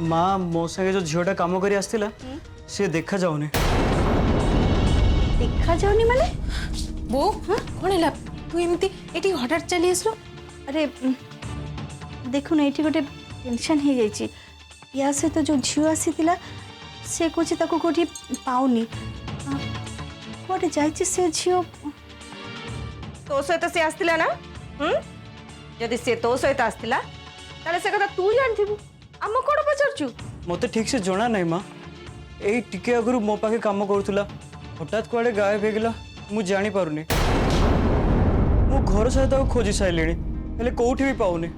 माँ मो संगे जो झीटा कम कर आसला सी देखा जाऊनी। देखा जाऊनी माने बो हाँ कौन है तू एमती एटी हठात चली आसलो? अरे देखुन ये गोटे टेंशन हो जाइए या सहित जो झील आसीला से कौन ताको कोठी पाऊनी कौटे जाइए से झील तो सहित सी आसला ना जदि सी तो सहित आसला ताले से कथा तू जानथिबु आम कोन पचारचु मते ठीक से जना नहीं माँ यही टिके आगु मो पाखे काम करूला हठात कुआडे गायब हो गला मु जानी पारुनी। मु घर सहित खोजी सारे हेले कोठी भी पाऊनी।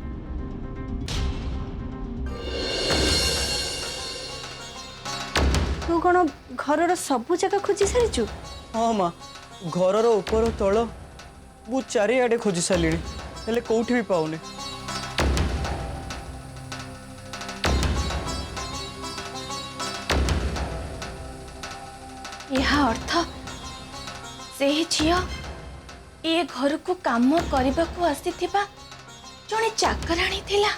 तू कौन घर सबू जगह खोजी सारीचु? हाँ माँ घर ऊपर तल मु चारिआडे खोजी सारे हेले कोठी भी पाऊनी। यह अर्थ से झील ए घर को काम करने को आसीथिबा जने चाकराणी थिला।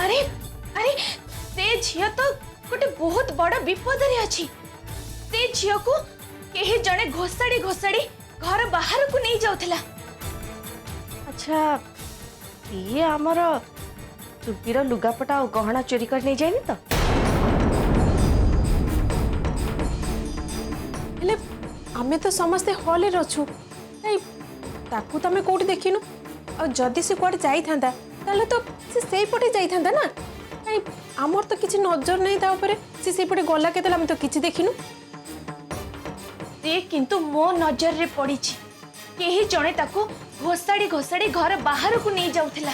अरे अरे से झील तो गोटे बहुत बड़ विपद रे अछि। से झील को केही जने घोसाड़ी घोसाड़ी घर बाहर को नहीं जाउथिला। अच्छा ये आमर सुबीर लुगापटा और गहना चोरी कर नहीं जाए तो हेले आमे तो समस्ते हॉल रे रछु नहीं ताकू तमे कोठी देखिनु और जदी से कोड जाई थांदा ताले तो से सेई पटे जाई थांदा ना नहीं आमर तो किछि नजर नहीं ता ऊपर से सेई पटे गला केतला हम तो किछि देखिनु। से किंतु मो नजर रे पड़ी छि केही जणे ताकू घोसाड़ी घोसाड़ी घर बाहर को नहीं जाउथिला।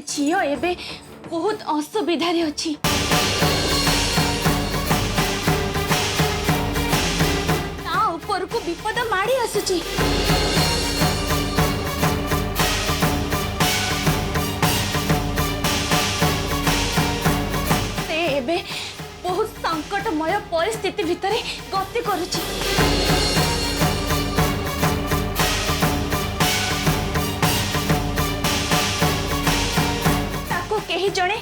झील एबे बहुत असुविधा रे अछि। ता ऊपर को विपद माड़ी आसुची। ते एबे बहुत संकटमय परिस्थिति भितरे गति करुची। केही जणे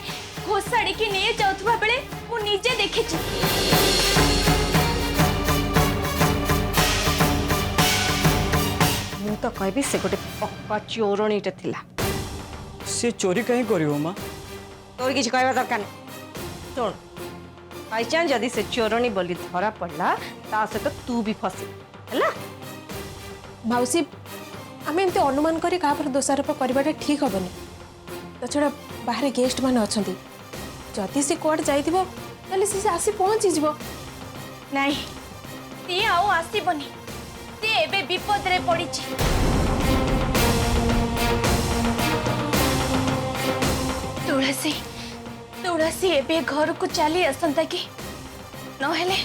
घोसाड़ी की नहीं जाउथबा बेले मु निजे देखिछि। मु तो कहबी से गोटे पक्का चोरणीटे थिला। सी चोरी कहीं करिवो माँ? तोर किछ कहबा दरकार नहीं। सुन बाईचांस जदि से चोरणी बोली धरा पड़ला ता से तो तू भी फसी हैला। माउसी आमे एमते अनुमान करी का पर दोषारोप करबाटा ठीक हबनी। तो छड़ा बाहर गेस्ट मान अछंती जदि से कोड जाइथिबो ताले से आसी पहुंची जिवो। नहीं ती आउ आसीबनी ती एबे विपद रे पड़ी छि। तुलसी तुलसी एबे घर को चली आसंता कि नहेले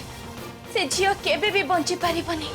से झियो केबे भी बंची पारिबनी।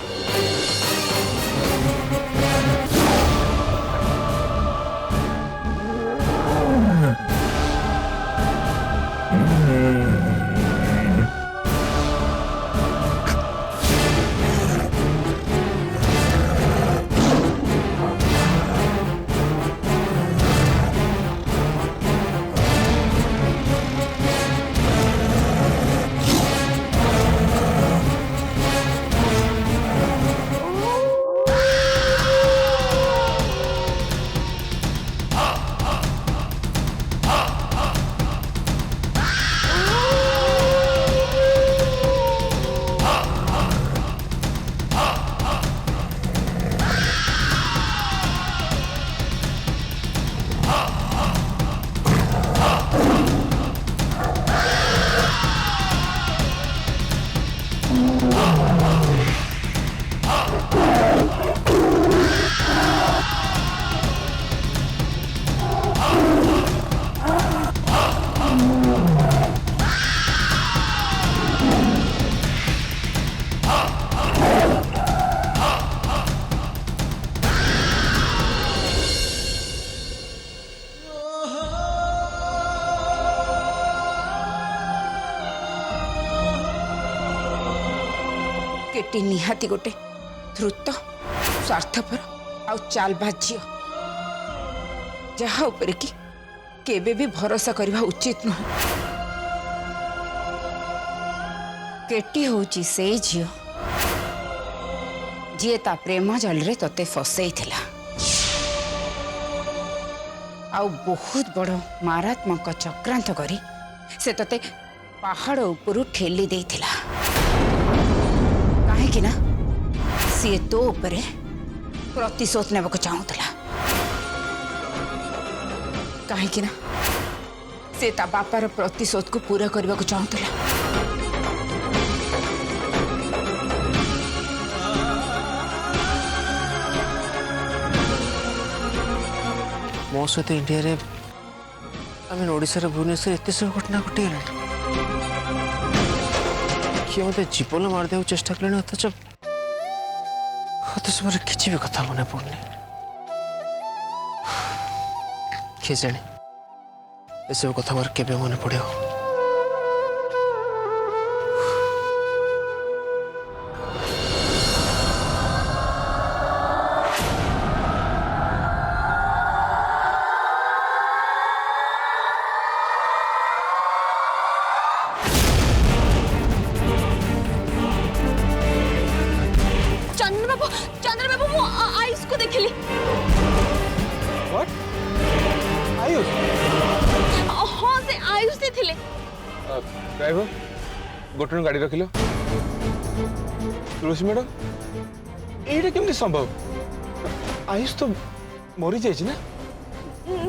झीटी निहाती गोटे द्रुत स्वार्थपर आउ चालबाज झील जहा ऊपर कि केबे भी भरोसा करवा उचित नुह। केटी होची से झील जी ता प्रेम जल रे तते फसई थिला आउ बहुत बड़ मारात्मक चक्रांत करी से तते पहाड़ उपरू ठेली देथिला काहे ना सी तो उपरे प्रतिशोध नेबा को चाहूला काहे ना से ता बापार प्रतिशोध को पूरा करबा को चाहूला। मो सहित इंडिया रे आम ओडिशा भुवनेश्वर एत सब घटना घटीगला किए मत जीवन मारदे चेष्टा कले अथच अथच मोर किसी भी कथा मन पड़नी किए जाने एसब कथा मोर केबे मन पड़े। चंद्र बाबू मु आयुष को देखली। व्हाट आयुष हाँ से आयुष से थिले। ड्राइवर गोटे गाड़ी रखिल तुलसी मैडम ये केमती संभव आयुष तो मरी जाए ना।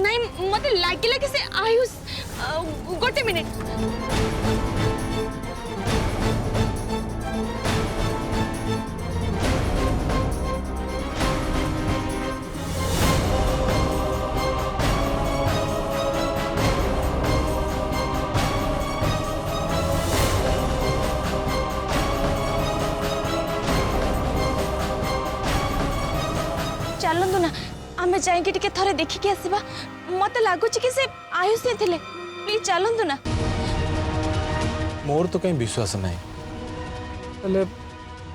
नहीं मते लागिला कि से आयुष गोटे मिनिट चलतु ना आम जाइए टे थरे देखिकी आसवा मत लगुच कि से आयुष ही थे प्लीज चलतु ना। मोर तो कहीं विश्वास नहीं हेले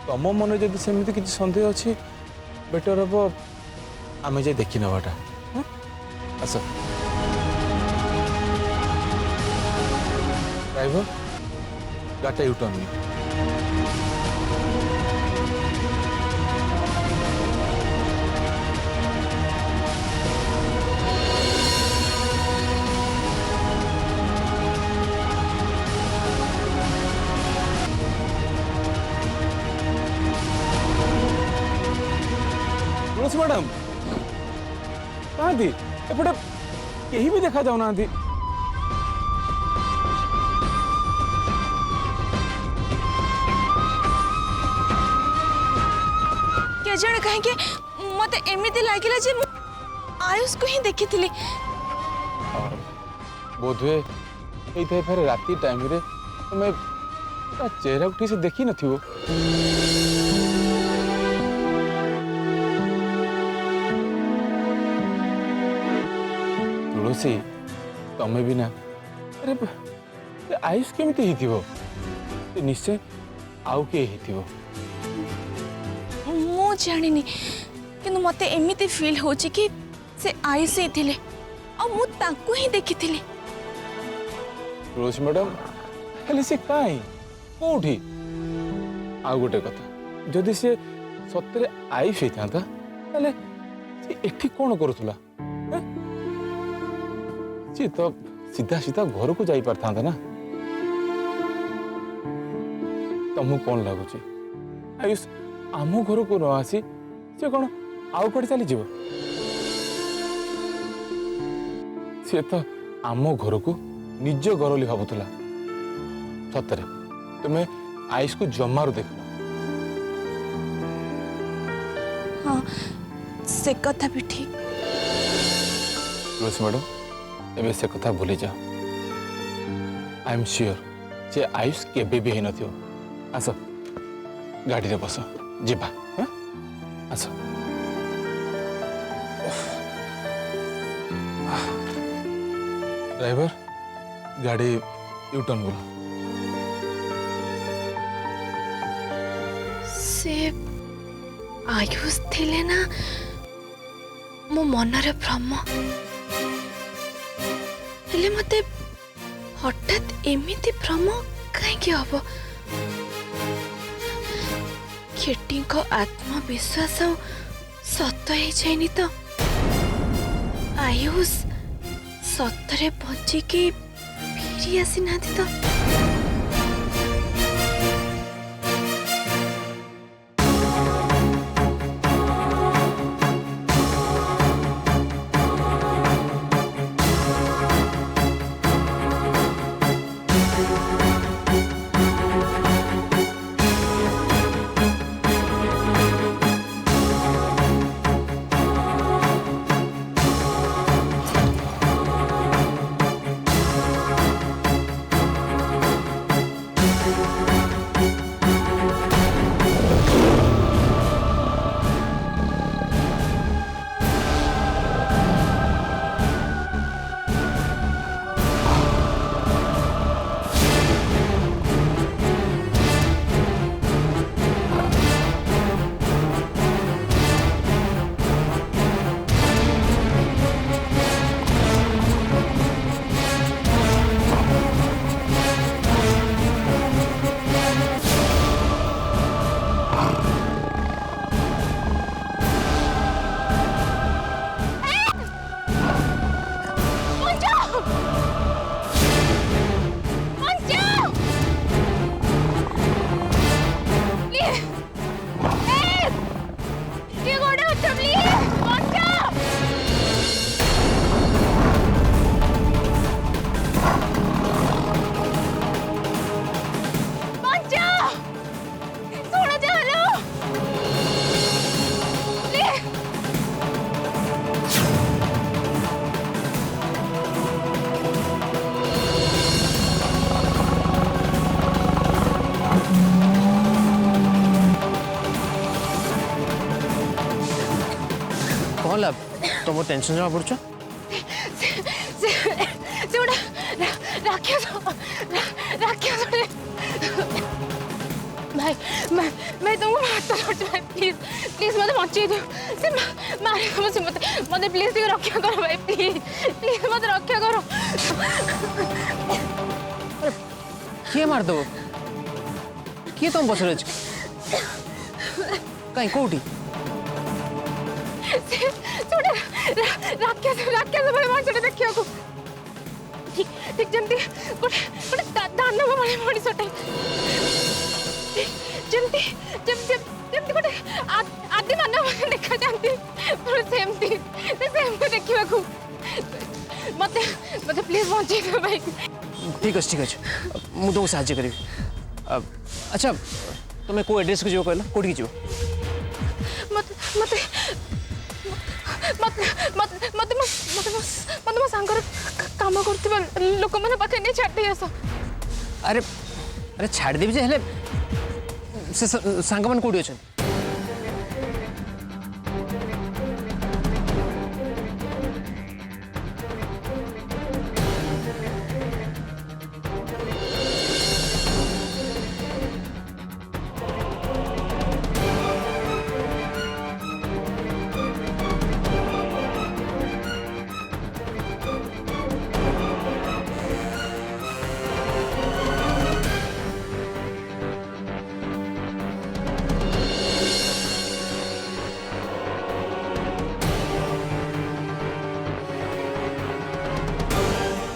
तुम मन जब सेमती किसी सन्देह अच्छी बेटर हम आम जाए देखी नवाटा आस ड्राइवर गाटा यूटर्न नहीं तुलसी मैडम कहाँ थी एपटे कहीं भी देखा जाऊ ना। के जण कहीं मत एमती लगे जे आयुष को ही देखी थी। बोधे फिर राति टाइम रे तुम्हें चेहरा को ठीक से देखी न थी। तुलसी तमें भी ना अरे आयुष केमती ही निश्चय आउ किए मु जानी कि मत एमती फील हो कि से आयुष ही थे और ही देखी थी। तुलसी मैडम हेले से काई कोठी आ गोटे कथा जदि से सत्य आयुष होता हेले से एठी कौन करूला सी तो सीधा सीधा घर को जाई पारथा ना। तुमको कौन लगुच आयुष आम घर को न आसी से कौन आउ कड़े चली जीव सी तो आम घर को निज घर बोली भावुला सतरे तुम्हें आयुष को जमारू देख हाँ से कथा भी ठीक। तुलसी मैडम एवं से कथा भूली जाओ आई एम श्योर जे आयुष केबे भी न थियो। आस गाड़ी रे बस जीवा हाँ आस ड्राइवर गाड़ी यूटर्न बोलो। से आयुष थिले ना मो मनर भ्रम हेले मते हठात एमिति भ्रम कहीं हम केटी आत्मविश्वास सत ही जाइनी तो आयुष सतरे बचिकी फेरी आसी ना तो कौन लाभ तुम टेंशन जमा पड़छ भाई मैं तुमको हाथ जोड़ती भाई प्लीज प्लीज मत बचाई दियो से मारे मुझे मत प्लीज ଟିକେ रक्षा करो भाई प्लीज प्लीज मत रक्षा करो किए मार दो किए तुम पछरे अछि कहीं कोठी राक्षस भाई मଣିଷଟେ ଦେଖିବାକୁ ठीक ठीक ଯେମିତି ଗୋଟେ ଦାନବ ଭଳି ମଣିଷଟେ ଯେମିତି ଯେମିତି ଯେମିତି ଗୋଟେ ଆଦି ମାନବ ଦେଖାଯାନ୍ତି ସେମିତି ଦେଖିବାକୁ ମତେ ମତେ ପ୍ଲିଜ ବଞ୍ଚେଇ ଦିଅ ଭାଇ ठीक अच्छे मुझे तुमको साहाଯ୍य करी अच्छा तुम्हें को एड्रेस को जीव कहला कोठी जीव मते मते मते मते मते मते मते मो सांगर काम करथिबा लोक माने पाखे नै छाड़ दे आसो अरे अरे छाड़ देबी जे हेले से सांग मन कोठी अछन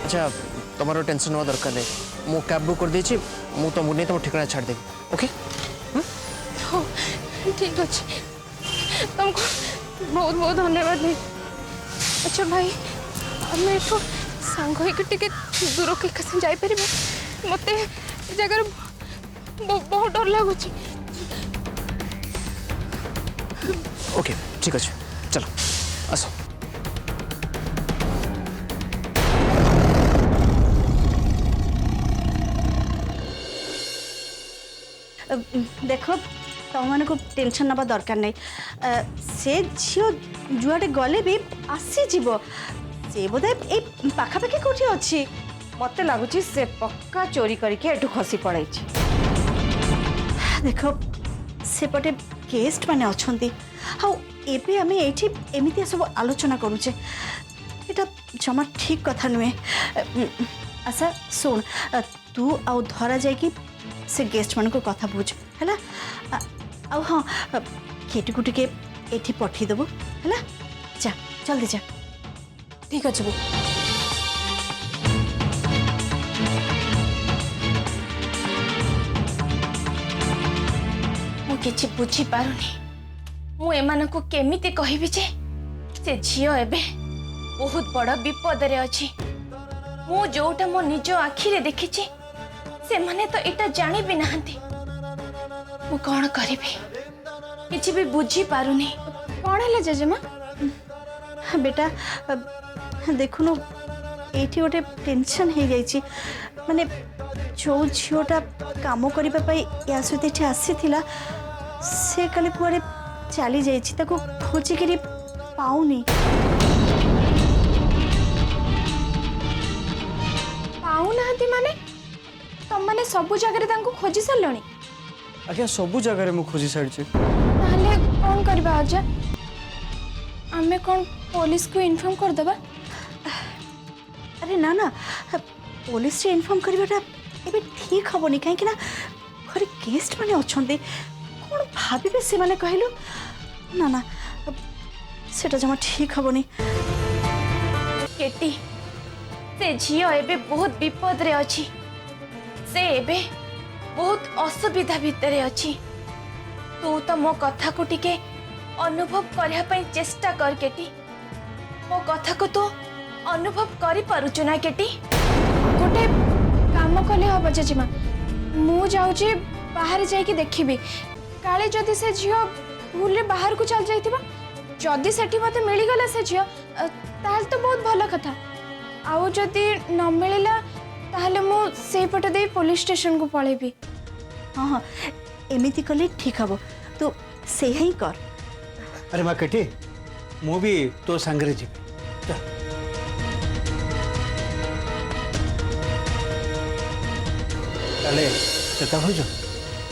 अच्छा तुम्हारा टेंशन हुआ दरकार नहीं मु कैब बुक कर देछि मु तुमको नहीं तुम ठिकाना छाड़ देबी ओके हो ठीक अछि तुमको बहुत बहुत धन्यवाद भाई अच्छा भाई हमें एठो सांग होई टिके दूर के कसे जाई परिबे मते जगह बहुत डर लागुछि ओके ठीक अच्छे चलो आसो देख तुम को टेंशन नवा दरकार नहीं से झील जुआडे गले भी आसीज से बोधे ये पाखापाखि कौटी अच्छी मत लगुच से पक्का चोरी करके एठू खसी पड़ाई। देख सेपटे गेस्ट माने अछंती हाउ एबे आमे एठी एमितिया सब आलोचना करूचे एटा जमा ठीक कथा नुहे। आशा सुन तू आउ धरा जाए कि से गेस्ट मान को कथा बुझ है आउ हाँ केटी को टिके एठी पठी देबो है जा जल्दी जा। ठीक अच्छे बो मु किछि बुझी पारुनी मु एमानकु केमिति कहिबि जे से झियो एबे बहुत बड़ विपदरे अछि। मु जोटा मो निज आखिरे देखिछि से माने तो एटा जानि भी नाहंती। मु कोन करिबि किछि भी बुझी पारुनी। कौन है जेजेमा? बेटा देखुनु एठी गोटे टेंशन हो जाइछि माने जो झीटा काम करबा पई या सहित एठी आसीथिला से काली कुआरे चली जाइछि ताको खोजी करी पाउनी। पाऊ नाहंती माने तुम माने सब जगह तांको खोजी सरलणी? आज्ञा सबू जगह मु खोजी सारी ताहले कौन करबा अजा? आमे कौन पुलिस को इन्फॉर्म कर देबा? अरे ना ना पुलिस रे इन्फॉर्म करबाटा एबे ठीक हबनी काहे कि ना घरे गेस्ट माने अछंती कोन भाबिबे से माने कहलु ना ना सेटा जमा ठीक हबनी। केटी से झियो एबे बहुत विपद रे अछि। से एबे बहुत असुविधा भितरे अछि। तू तो मो कथा को टिके अनुभव करया पई चेष्टा कर केटी। मो कथा को तू अनुभव करि पारुछु ना केटी? गोटे काम कले हम जेजेमा मु जाउची बाहर जाई के देखिबी काले जदी से झियो भूल रे बाहर को चल जाइतिबा जदी सेठी मते मिली गला से झियो ताल तो बहुत भलो कथा। आउ जदी न मिलिला ताहले मु सेही पटे दे पुलिस स्टेशन को पळेबी। हाँ हाँ एमिति कले ठीक हबो तू से ही कर। अरे माँ केटी मु भी तो सांगरे जी चले चेता हो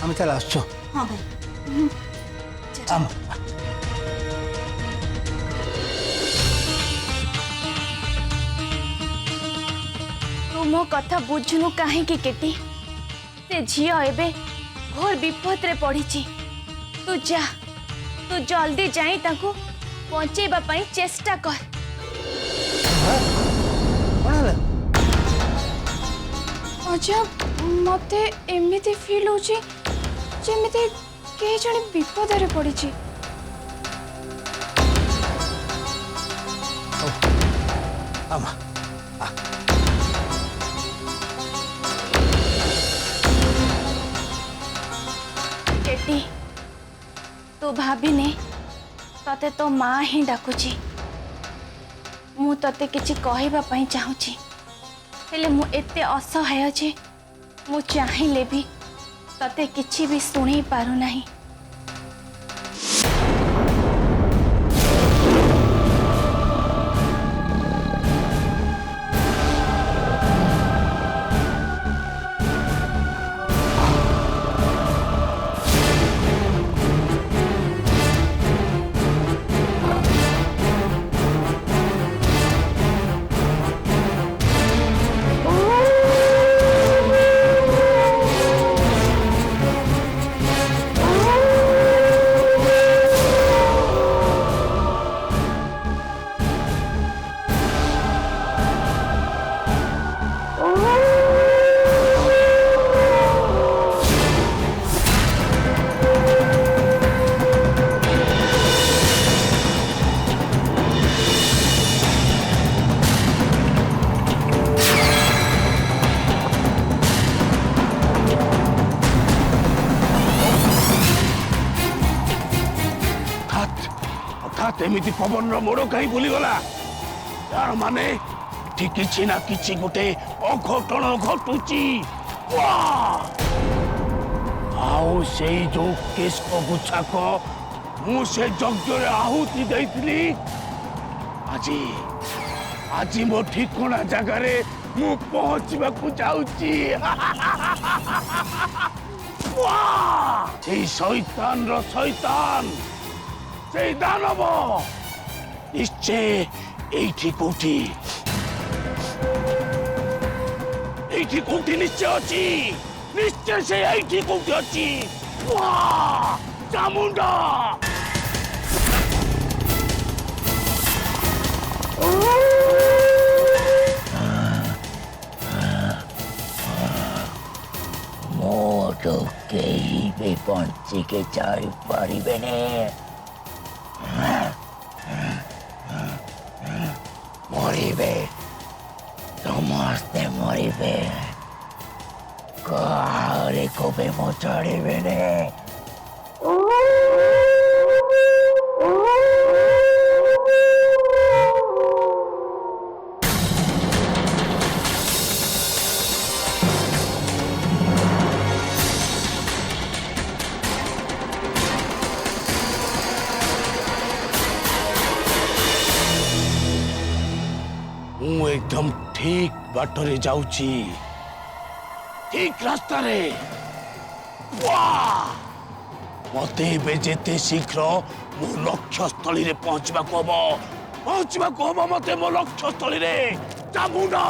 आम चल आस। हाँ भाई आम तू मो कथा बुझुनु काहे की केटी? से झियो एबे घोर विपद रे पड़िछि। तू जा तू जल्दी जाई ताको पहुंचेबा पई चेष्टा कर। कौन है? अजा मते एमिति फील होची जेमिति के जने विपद रे पड़िछि। आम केटी तू भाबिने तते तो माँ ही डाकुची। मु तते किछि कहबा पई चाहूची हेले मु एते असहाय जे मु चाहिले भी तते किछि भी सुनी पारु नाही। एमिति पवन मोड़ कहीं भूलीगला यार माने किछि ना किछि गोटे अघटन घटुची। आओ से जो केस को गुच्छाक मु से यज्ञ रे आहुति देइथिली आजी आजी मो ठिकणा जगह रे मु पहुंचबा को जाउची। এই শয়তান সেই দানব নিশ্চয় এইটি কোটি নিশ্চয় ଅଛି নিশ্চয় ସେ এইটি কোটি ଅଛି চামুন্ডা मोटो केही भी बंचिके जाई पारिबेने मरिबे समस्ते मरिबे कारे कोबे मोचाड़िबेने ମୁଁ एकदम ठीक ବାଟରେ ଯାଉଛି ଠିକ ରାସ୍ତାରେ ମତେ ଏବେ ଯେତେ ଶୀଘ୍ର ମୋ ଲକ୍ଷ୍ୟସ୍ଥଳୀରେ ପହଞ୍ଚିବାକୁ ହବ ମତେ ମୋ ଲକ୍ଷ୍ୟସ୍ଥଳୀରେ ଚାମୁଣ୍ଡା